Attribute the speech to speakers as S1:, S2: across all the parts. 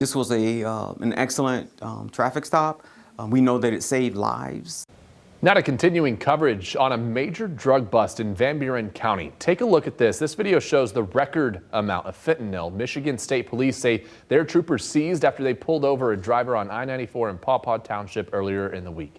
S1: This was an excellent traffic stop. We know that it saved lives.
S2: Now to continuing coverage on a major drug bust in Van Buren County. Take a look at this. This video shows the record amount of fentanyl Michigan State Police say their troopers seized after they pulled over a driver on I-94 in Paw Paw Township earlier in the week.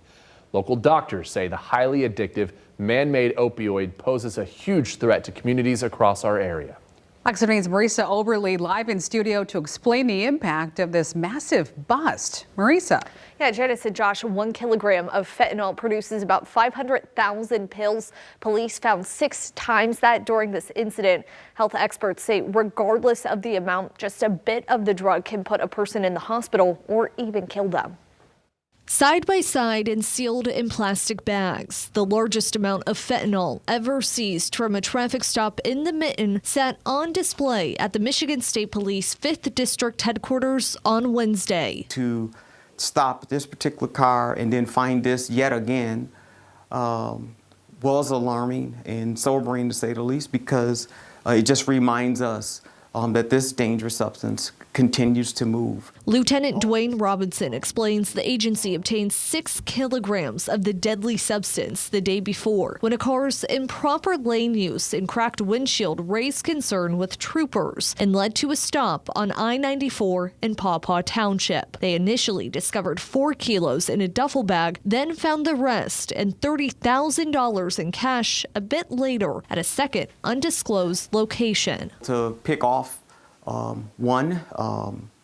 S2: Local doctors say the highly addictive man-made opioid poses a huge threat to communities across our area.
S3: Fox 9's Marisa Oberly live in studio to explain the impact of this massive bust. Marisa.
S4: Yeah, Janice and Josh, 1 kilogram of fentanyl produces about 500,000 pills. Police found 6 times that during this incident. Health experts say regardless of the amount, just a bit of the drug can put a person in the hospital or even kill them.
S5: Side by side and sealed in plastic bags, the largest amount of fentanyl ever seized from a traffic stop in the Mitten sat on display at the Michigan State Police 5th District headquarters on Wednesday.
S1: To stop this particular car and then find this yet again was alarming and sobering, to say the least, because it just reminds us that this dangerous substance continues to move.
S5: Lieutenant Dwayne Robinson explains the agency obtained 6 kilograms of the deadly substance the day before when a car's improper lane use and cracked windshield raised concern with troopers and led to a stop on I-94 in Paw Paw Township. They initially discovered 4 kilos in a duffel bag, then found the rest and $30,000 in cash a bit later at a second undisclosed location.
S1: To pick off one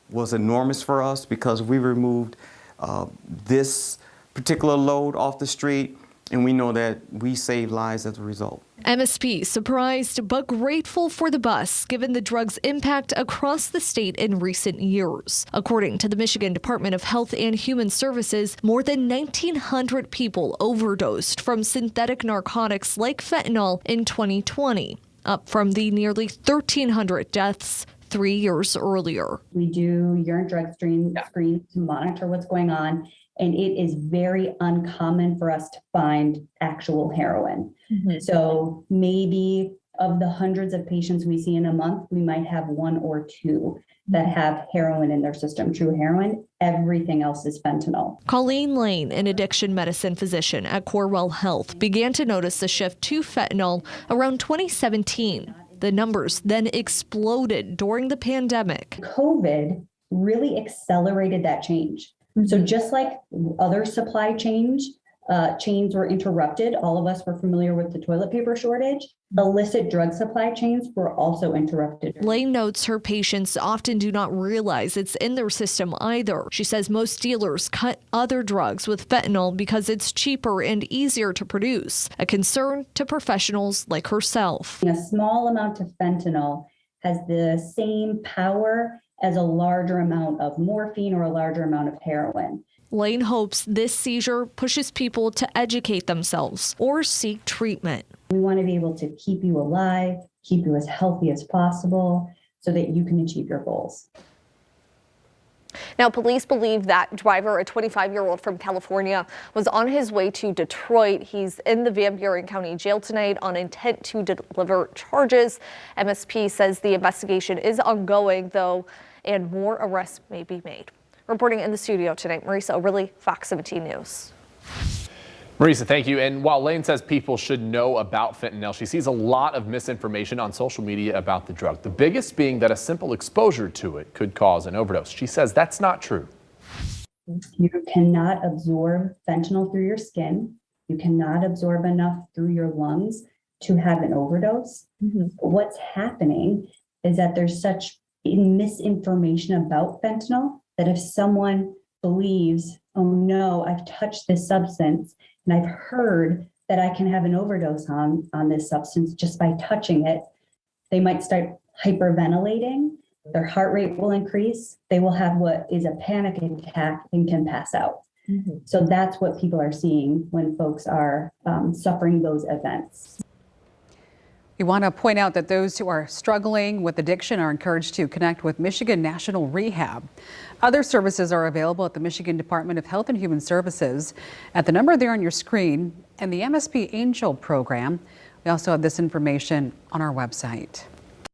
S1: was enormous for us because we removed this particular load off the street, and we know that we saved lives as a result.
S5: MSP surprised but grateful for the bust given the drug's impact across the state in recent years. According to the Michigan Department of Health and Human Services, more than 1,900 people overdosed from synthetic narcotics like fentanyl in 2020, up from the nearly 1,300 deaths 3 years earlier.
S6: We do urine drug screens to monitor what's going on, and it is very uncommon for us to find actual heroin. So maybe of the hundreds of patients we see in a month, we might have 1 or 2 that have heroin in their system, true heroin. Everything else is fentanyl.
S5: Colleen Lane, an addiction medicine physician at Corewell Health, began to notice the shift to fentanyl around 2017. The numbers then exploded during the pandemic.
S6: COVID really accelerated that change. So just like other supply chains were interrupted, all of us were familiar with the toilet paper shortage. Illicit drug supply chains were also interrupted.
S5: Lane notes her patients often do not realize it's in their system either. She says most dealers cut other drugs with fentanyl because it's cheaper and easier to produce, a concern to professionals like herself.
S6: A small amount of fentanyl has the same power as a larger amount of morphine or a larger amount of heroin.
S5: Lane hopes this seizure pushes people to educate themselves or seek treatment.
S6: We want to be able to keep you alive, keep you as healthy as possible so that you can achieve your goals.
S4: Now, police believe that driver, a 25-year-old from California, was on his way to Detroit. He's in the Van Buren County Jail tonight on intent to deliver charges. MSP says the investigation is ongoing, though, and more arrests may be made. Reporting in the studio tonight, Marisa Oberly, Fox 17 News.
S2: Marisa, thank you. And while Lane says people should know about fentanyl, she sees a lot of misinformation on social media about the drug. The biggest being that a simple exposure to it could cause an overdose. She says that's not true.
S6: You cannot absorb fentanyl through your skin. You cannot absorb enough through your lungs to have an overdose. What's happening is that there's such misinformation about fentanyl that if someone believes, oh no, I've touched this substance and I've heard that I can have an overdose on this substance just by touching it, they might start hyperventilating, their heart rate will increase, they will have what is a panic attack and can pass out. So that's what people are seeing when folks are suffering those events.
S3: We want to point out that those who are struggling with addiction are encouraged to connect with Michigan National Rehab. Other services are available at the Michigan Department of Health and Human Services at the number there on your screen and the MSP Angel program. We also have this information on our website.